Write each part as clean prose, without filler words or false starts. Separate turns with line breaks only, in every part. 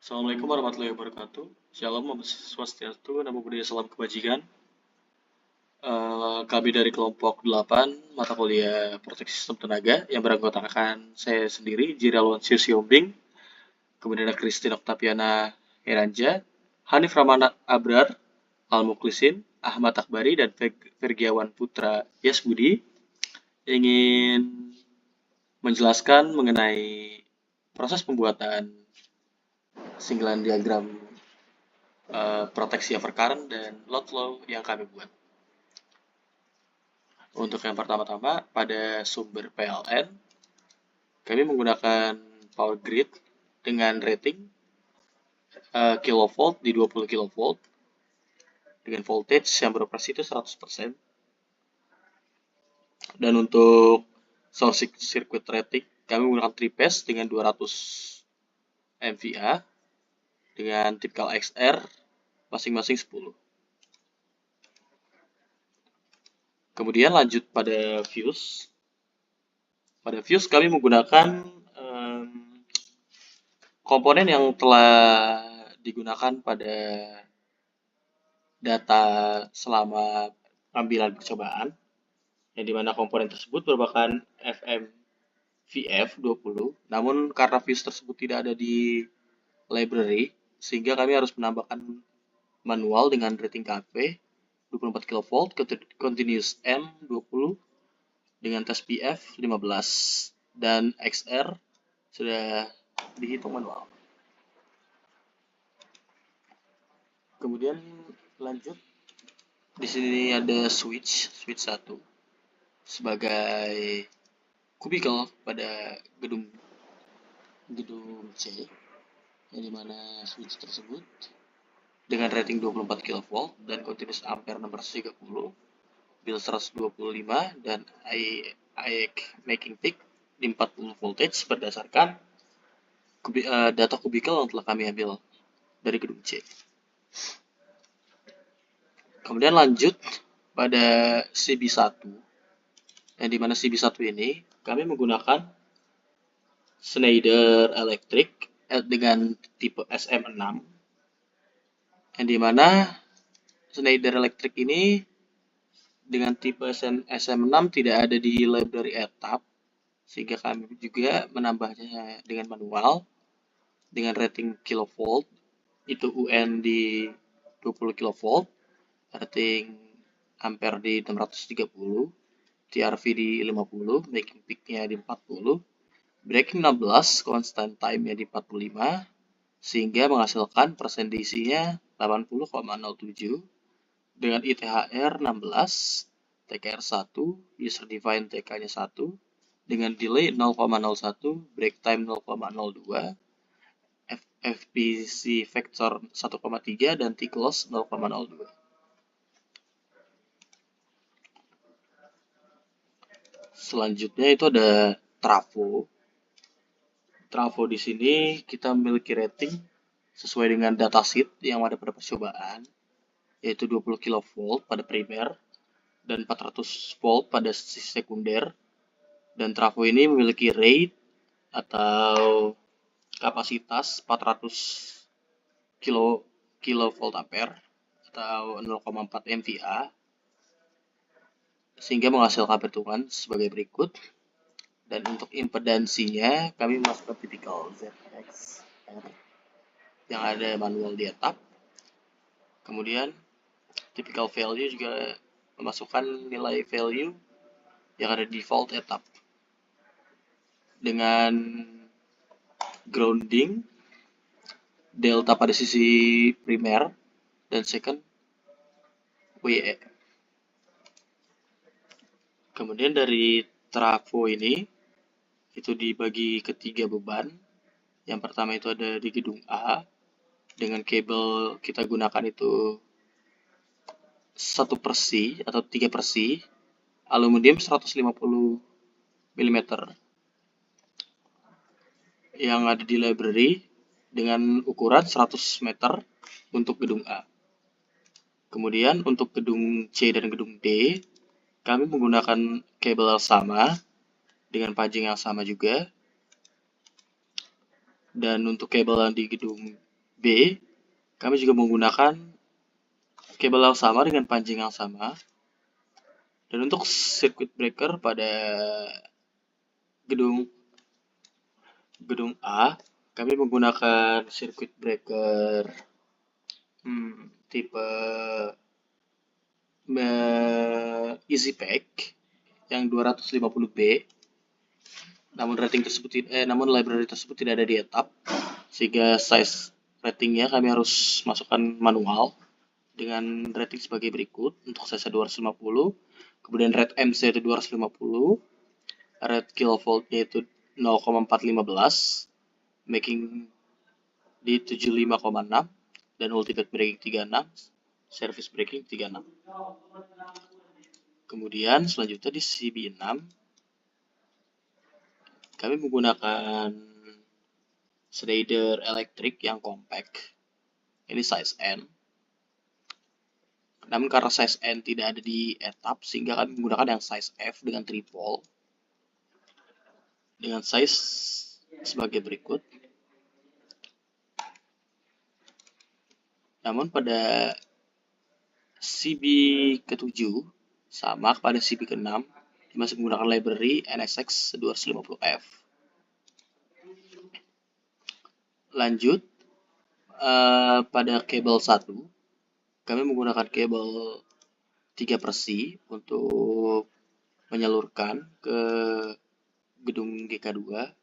Assalamualaikum warahmatullahi wabarakatuh. Shalom, Om Swastiastu, Namo Buddhaya, Salam Kebajikan. Kami dari kelompok 8 mata kuliah Proteksi Sistem Tenaga yang beranggotakan saya sendiri, Jiralwan Siombing, kemudian ada Christine Oktaviana Heranja, Hanif Ramana Abrar, Al Muklisin, Ahmad Akbari, dan Vergiawan Putra Yasbudi ingin menjelaskan mengenai proses pembuatan singgalan diagram proteksi overcurrent dan load flow yang kami buat. Untuk yang pertama-tama, pada sumber PLN, kami menggunakan power grid dengan rating kilovolt di 20 kilovolt dengan voltage yang beroperasi itu 100%. Dan untuk source circuit rating, kami menggunakan 3-phase dengan 200 MVA dengan typical XR masing-masing 10. Kemudian lanjut pada fuse. Pada fuse kami menggunakan komponen yang telah digunakan pada data selama pengambilan percobaan, yang dimana komponen tersebut merupakan FMVF 20, namun karena fuse tersebut tidak ada di library, sehingga kami harus menambahkan manual dengan rating KP 24 kV, continuous M 20, dengan tes PF 15, dan XR sudah dihitung manual. Kemudian lanjut, di sini ada switch 1 sebagai kubikel pada gedung C, yang dimana switch tersebut dengan rating 24 kV dan continuous ampere 630, bill 125, dan IAC making peak di 40 voltage berdasarkan data kubikel yang telah kami ambil dari gedung C. Kemudian lanjut pada CB1, yang dimana CB1 ini kami menggunakan Schneider Electric dengan tipe SM6, yang dimana Schneider Electric ini dengan tipe SM6 tidak ada di library etap, sehingga kami juga menambahnya dengan manual dengan rating kilovolt, itu UN di 20 kilovolt, rating ampere di 630, TRV di 50, making peak-nya di 40, breaking 16, constant time-nya di 45, sehingga menghasilkan persen DC-nya 80,07 dengan ITHR 16, TKR 1, user define TK-nya 1, dengan delay 0,01, break time 0,02, FPC factor 1,3, dan T-close 0,02. Selanjutnya itu ada trafo. Trafo di sini kita memiliki rating sesuai dengan datasheet yang ada pada percobaan, yaitu 20 kV pada primer dan 400 volt pada sekunder. Dan trafo ini memiliki rate atau kapasitas 400 kilovolt ampere atau 0,4 MVA, sehingga menghasilkan perhitungan sebagai berikut. Dan untuk impedansinya kami masukkan typical ZXR yang ada manual di etap. Kemudian typical value juga memasukkan nilai value yang ada di default etap. Dengan grounding delta pada sisi primer dan second WE. Kemudian dari trafo ini itu dibagi ke 3 beban. Yang pertama itu ada di gedung A, dengan kabel kita gunakan itu 1/C atau 3/C, aluminium 150 mm yang ada di library dengan ukuran 100 meter untuk gedung A. Kemudian untuk gedung C dan gedung D, kami menggunakan kabel yang sama dengan panjang yang sama juga. Dan untuk kabel yang di gedung B, kami juga menggunakan kabel yang sama dengan panjang yang sama. Dan untuk circuit breaker pada gedung A, kami menggunakan circuit breaker tipe Easy Pack yang 250B. Namun library tersebut tidak ada di etap, sehingga size ratingnya kami harus masukkan manual dengan rating sebagai berikut. Untuk size 250, kemudian rate MC itu 250, rate kilovoltnya itu 0,415, making di 75,6, dan ultimate braking 36, service braking 36. Kemudian selanjutnya di CB6 kami menggunakan Schneider Electric yang compact. Ini size N. Namun karena size N tidak ada di etap, sehingga kami menggunakan yang size F dengan triple. Dengan size sebagai berikut. Namun pada CB ke-7 sama pada CB ke-6 masih menggunakan library NSX 250F. Lanjut pada kabel 1 kami menggunakan kabel 3/C untuk menyalurkan ke gedung GK2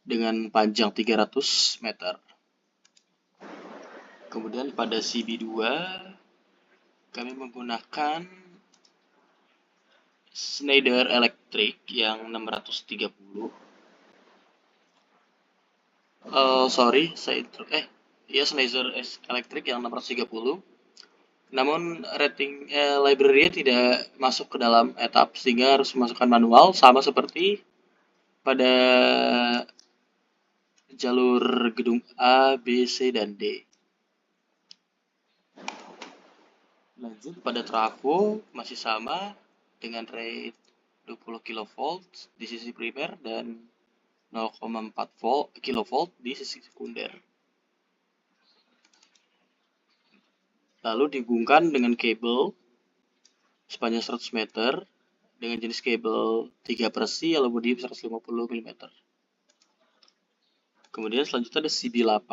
dengan panjang 300 meter. Kemudian pada CB2 kami menggunakan Schneider Electric yang 630. Schneider Electric yang 630. Namun rating library-nya tidak masuk ke dalam etap, sehingga harus memasukkan manual sama seperti pada jalur gedung A, B, C, dan D. Lanjut pada trafo masih sama dengan rate 20 kV di sisi primer dan 0,4 kV di sisi sekunder. Lalu dihubungkan dengan kabel sepanjang 100 meter dengan jenis kabel 3/C aluminium 150 mm. Kemudian selanjutnya ada CB8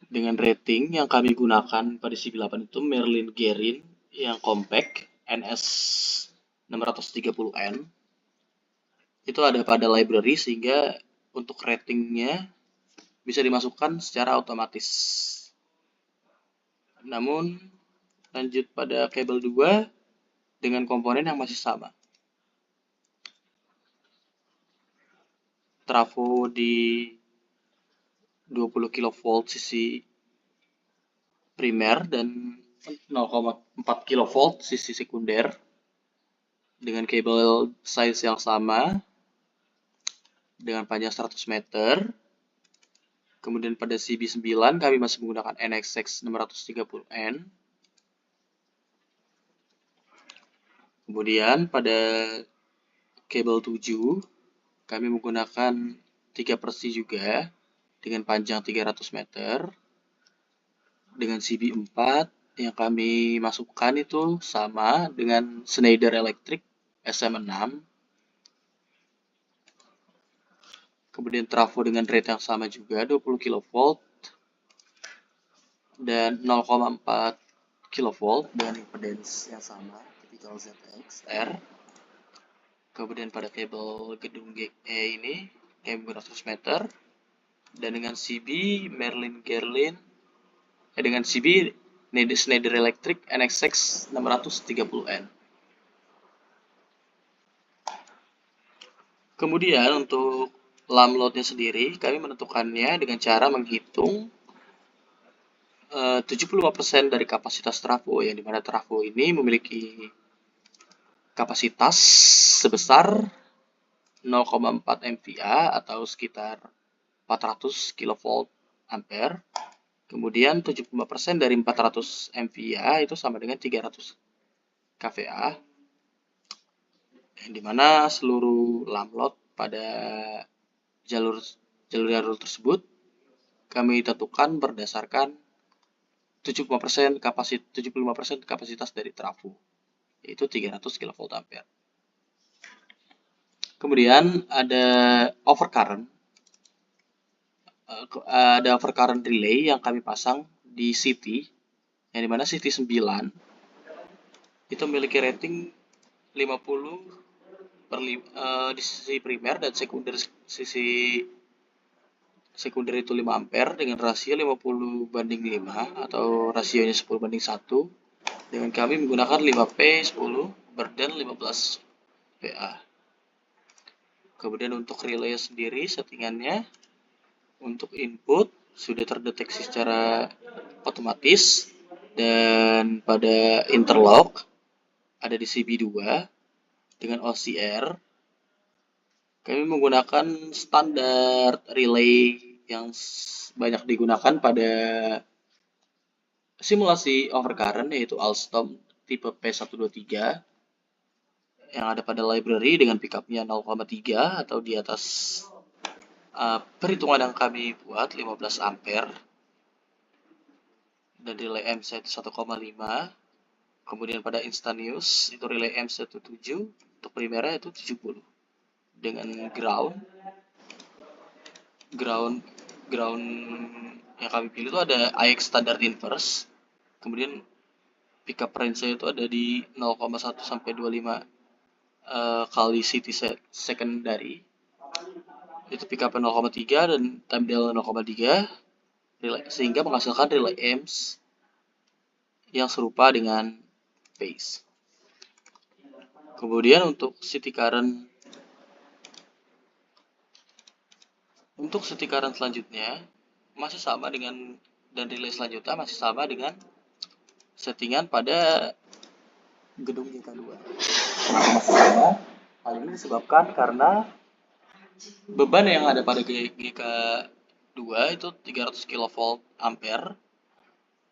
dengan rating yang kami gunakan pada CB8 itu Merlin Gerin yang compact NS 630N. Itu ada pada library, sehingga untuk ratingnya bisa dimasukkan secara otomatis. Namun lanjut pada kabel 2 dengan komponen yang masih sama. Trafo di 20 kV sisi primer dan 0,4 kV sisi sekunder dengan kabel size yang sama dengan panjang 100 meter. Kemudian pada CB9 kami masih menggunakan NSX 630N. Kemudian pada kabel 7 kami menggunakan 3/C juga dengan panjang 300 meter. Dengan CB4 yang kami masukkan itu sama dengan Schneider Electric SM6. Kemudian trafo dengan rate yang sama juga 20 kV dan 0,4 kV dengan impedance yang sama typical ZXR. Kemudian pada kabel gedung GE ini kami menggunakan 100 meter dan dengan CB Merlin Gerin dengan CB Schneider Electric NSX 630N. Kemudian untuk lam load-nya sendiri kami menentukannya dengan cara menghitung 75% dari kapasitas trafo, yang dimana trafo ini memiliki kapasitas sebesar 0,4 MVA atau sekitar 400 kV ampere. Kemudian 75% dari 400 MVA itu sama dengan 300 kVA, yang dimana seluruh lam load pada jalur jalur jalur tersebut kami tentukan berdasarkan 75% kapasitas dari trafo, yaitu 300 kV ampere. Kemudian ada overcurrent. Ada overcurrent relay yang kami pasang di CT, yang dimana CT 9 itu memiliki rating 50 di sisi primer dan sekunder. Sisi sekunder itu 5 ampere dengan rasio 50/5 atau rasionya 10/1, dengan kami menggunakan 5P 10 berdan 15 PA. Kemudian untuk relay sendiri settingannya untuk input sudah terdeteksi secara otomatis, dan pada interlock ada di CB2 dengan OCR. Kami menggunakan standar relay yang banyak digunakan pada simulasi overcurrent, yaitu Alstom tipe P123 yang ada pada library dengan pickupnya 0,3 atau di atas perhitungan yang kami buat 15 ampere, dan relay MC itu 1,5. Kemudian pada instantaneous itu relay M17 untuk primernya itu 70 dengan ground yang kami pilih itu ada AX standard inverse. Kemudian pickup range itu ada di 0,1 sampai 25 kali CT secondary. Itu pickupnya 0,3 dan time delay 0,3, sehingga menghasilkan relay amps yang serupa dengan phase. Kemudian untuk CT current selanjutnya masih sama dengan, dan relay selanjutnya masih sama dengan settingan pada gedung GK2. Kenapa masih sama? Hal ini disebabkan karena beban yang ada pada GK2 itu 300 kV ampere,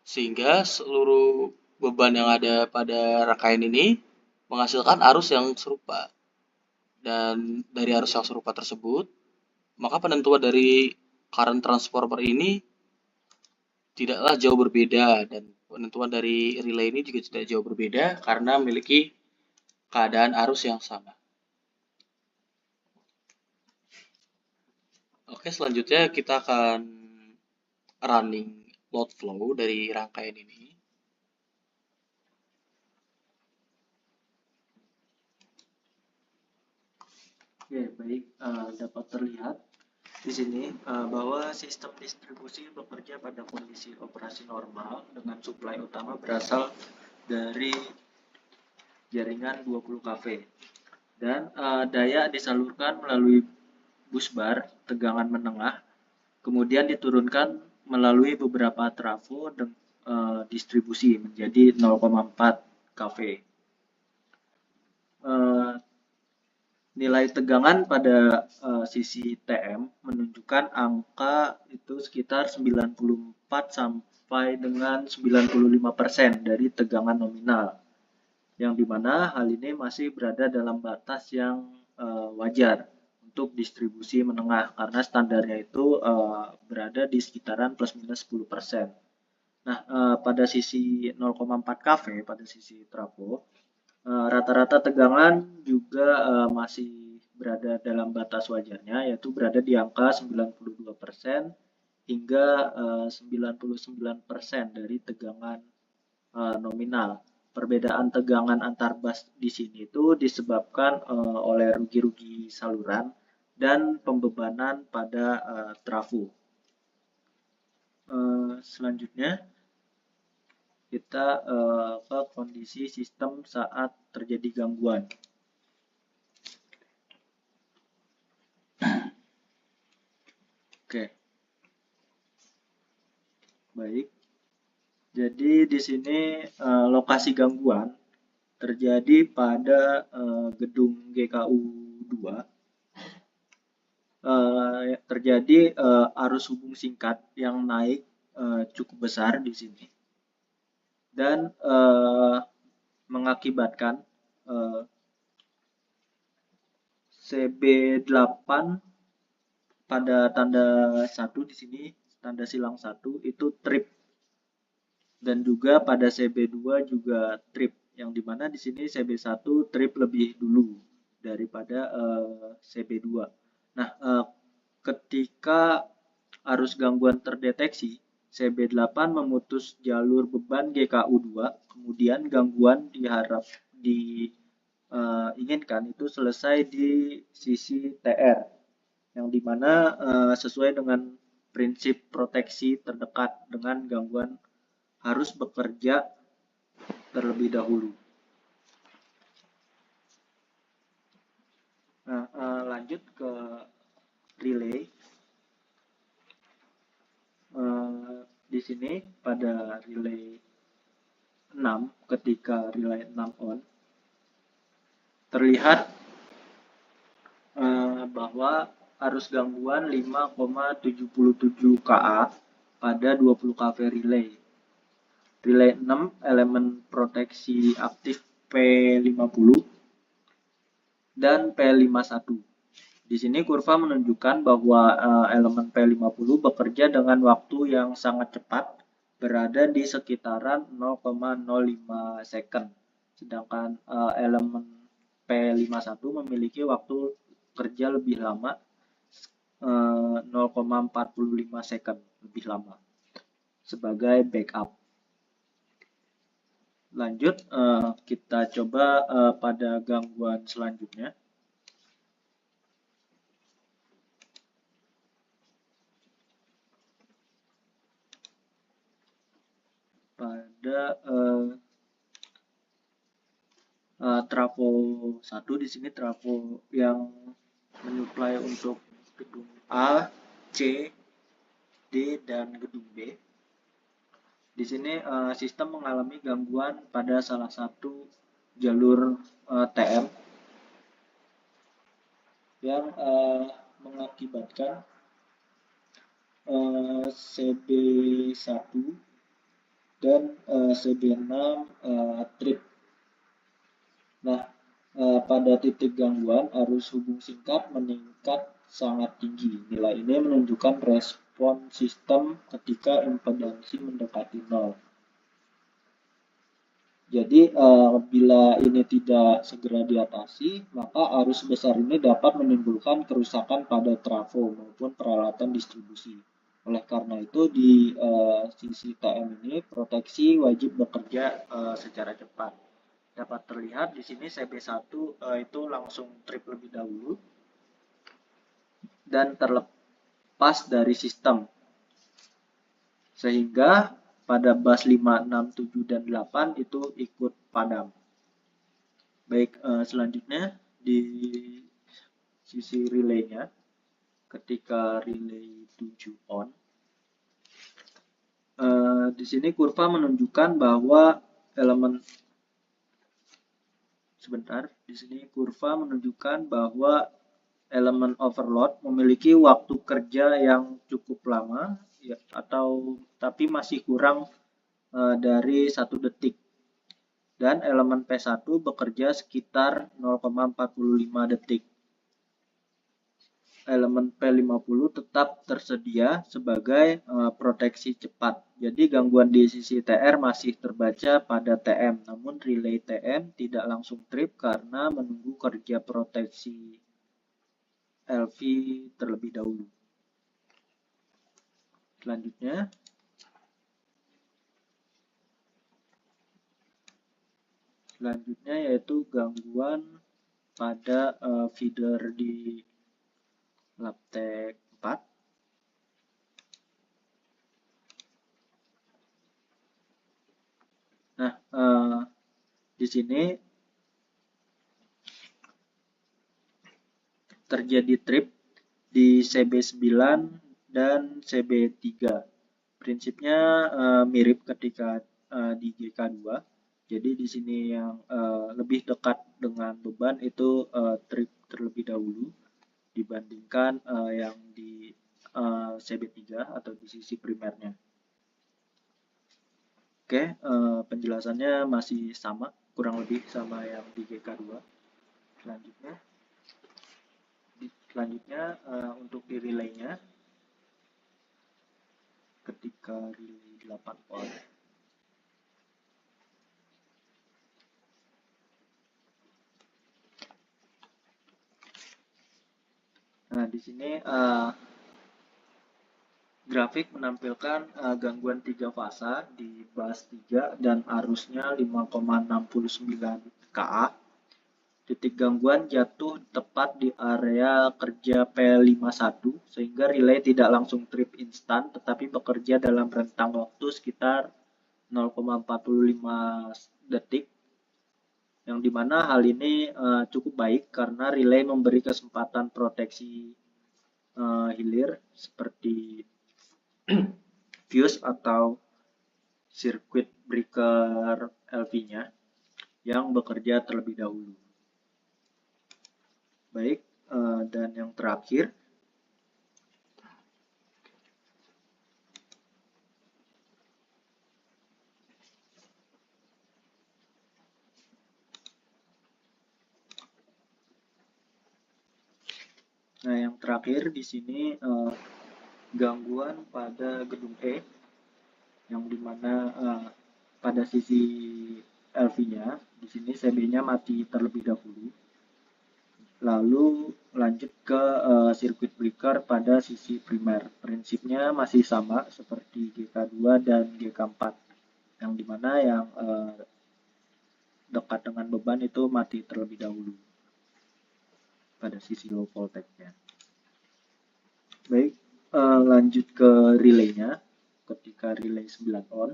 sehingga seluruh beban yang ada pada rangkaian ini menghasilkan arus yang serupa. Dan dari arus yang serupa tersebut, maka penentuan dari current transformer ini tidaklah jauh berbeda, dan penentuan dari relay ini juga tidak jauh berbeda karena memiliki keadaan arus yang sama. Oke, selanjutnya kita akan running load flow dari rangkaian ini.
Oke, baik, dapat terlihat di sini bahwa sistem distribusi bekerja pada kondisi operasi normal dengan suplai utama berasal dari jaringan 20 kV, dan daya disalurkan melalui busbar tegangan menengah, kemudian diturunkan melalui beberapa trafo distribusi menjadi 0,4 kV. Nilai tegangan pada sisi TM menunjukkan angka itu sekitar 94 sampai dengan 95% dari tegangan nominal, yang dimana hal ini masih berada dalam batas yang wajar untuk distribusi menengah karena standarnya itu berada di sekitaran plus minus 10%. Nah, pada sisi 0,4 kV pada sisi trafo, rata-rata tegangan juga masih berada dalam batas wajarnya, yaitu berada di angka 92% hingga 99% dari tegangan nominal. Perbedaan tegangan antar bus di sini itu disebabkan oleh rugi-rugi saluran dan pembebanan pada trafo. Selanjutnya kita ke kondisi sistem saat terjadi gangguan. Oke. Baik. Jadi di sini lokasi gangguan terjadi pada gedung GKU 2. Terjadi arus hubung singkat yang naik cukup besar di sini, dan mengakibatkan CB8 pada tanda 1 di sini, tanda silang 1 itu trip. Dan juga pada CB2 juga trip, yang dimana di sini CB1 trip lebih dulu daripada CB2. Nah, ketika arus gangguan terdeteksi, CB8 memutus jalur beban GKU2, kemudian gangguan diinginkan itu selesai di sisi TR, yang dimana sesuai dengan prinsip proteksi terdekat dengan gangguan harus bekerja terlebih dahulu. Nah, lanjut ke relay. Di sini pada relay 6, ketika relay 6 on, terlihat bahwa arus gangguan 5,77 kA pada 20 kV relay. Relay 6 elemen proteksi aktif P50 dan P51. Di sini kurva menunjukkan bahwa elemen P50 bekerja dengan waktu yang sangat cepat, berada di sekitaran 0,05 second. Sedangkan elemen P51 memiliki waktu kerja lebih lama, 0,45 second lebih lama sebagai backup. Lanjut, kita coba pada gangguan selanjutnya. Pada trafo 1 di sini trafo yang menyuplai untuk gedung A, C, D, dan gedung B. Di sini sistem mengalami gangguan pada salah satu jalur TM yang mengakibatkan CB1 dan CB6 trip. Nah, pada titik gangguan arus hubung singkat meningkat sangat tinggi. Nilai ini menunjukkan respon sistem ketika impedansi mendekati 0. Jadi bila ini tidak segera diatasi, maka arus besar ini dapat menimbulkan kerusakan pada trafo maupun peralatan distribusi. Oleh karena itu di sisi TM ini proteksi wajib bekerja secara cepat. Dapat terlihat di sini CB1 itu langsung trip lebih dahulu dan terlepas dari sistem, sehingga pada bus 5, 6, 7, dan 8 itu ikut padam. Baik, selanjutnya di sisi relaynya, ketika relay 7 on, di sini kurva menunjukkan bahwa elemen elemen overload memiliki waktu kerja yang cukup lama, ya, tapi masih kurang dari 1 detik. Dan elemen P1 bekerja sekitar 0,45 detik. Elemen P50 tetap tersedia sebagai proteksi cepat. Jadi gangguan di sisi TR masih terbaca pada TM, namun relay TM tidak langsung trip karena menunggu kerja proteksi LV terlebih dahulu. Selanjutnya yaitu gangguan pada feeder di Labtech 4. Nah, di sini terjadi trip di CB9 dan CB3. Prinsipnya mirip ketika di GK2. Jadi di sini yang lebih dekat dengan beban itu trip terlebih dahulu dibandingkan yang di CB3 atau di sisi primernya. Oke, penjelasannya masih sama, kurang lebih sama yang di GK2. Selanjutnya, Selanjutnya untuk di relaynya, ketika relay 8 on, nah di sini grafik menampilkan gangguan 3 fasa di bus 3 dan arusnya 5,69 kA. Titik gangguan jatuh tepat di area kerja P51 sehingga relay tidak langsung trip instan tetapi bekerja dalam rentang waktu sekitar 0,45 detik, yang dimana hal ini cukup baik karena relay memberi kesempatan proteksi hilir seperti fuse atau circuit breaker LV-nya yang bekerja terlebih dahulu. Baik, dan yang terakhir, di sini gangguan pada gedung E, yang dimana pada sisi LV-nya, di sini CB-nya mati terlebih dahulu. Lalu lanjut ke circuit breaker pada sisi primer. Prinsipnya masih sama seperti GK2 dan GK4, yang dimana yang dekat dengan beban itu mati terlebih dahulu pada sisi low voltage-nya. Baik, lanjut ke relaynya. Ketika relay 9 on,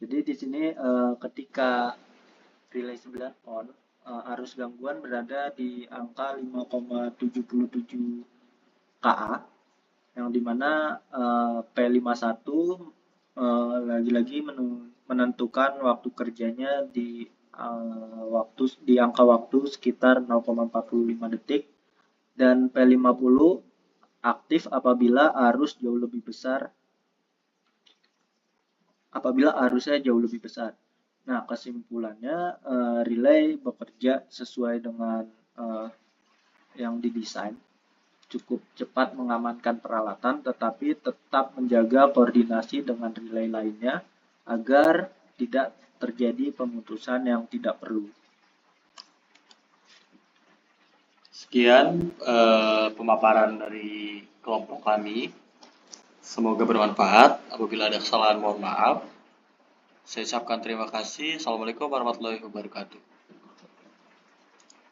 jadi di sini ketika relay 9 on, arus gangguan berada di angka 5,77 kA, yang dimana P51 lagi-lagi menentukan waktu kerjanya di angka waktu sekitar 0,45 detik, dan P50 aktif apabila arusnya jauh lebih besar. Nah, kesimpulannya relay bekerja sesuai dengan yang didesain, cukup cepat mengamankan peralatan tetapi tetap menjaga koordinasi dengan relay lainnya agar tidak terjadi pemutusan yang tidak perlu.
Sekian pemaparan dari kelompok kami. Semoga bermanfaat. Apabila ada kesalahan, mohon maaf. Saya ucapkan terima kasih. Assalamualaikum warahmatullahi wabarakatuh.